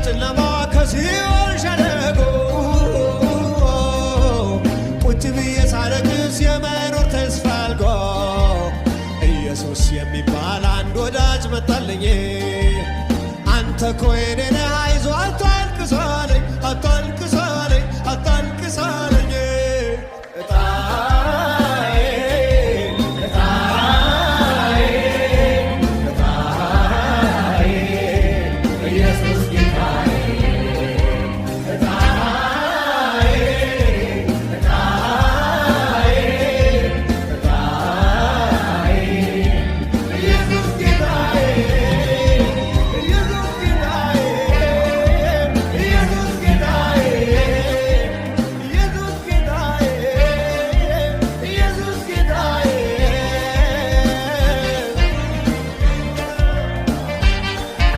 ጨለማ ከሲኦል ሸለቆ ቁጭ ብዬ ሳለቅስ የመኖር ተስፋ አልቆ ኢየሱስ የሚባል አንድ ወዳጅ መጣልኝ አንተ እኮ የኔ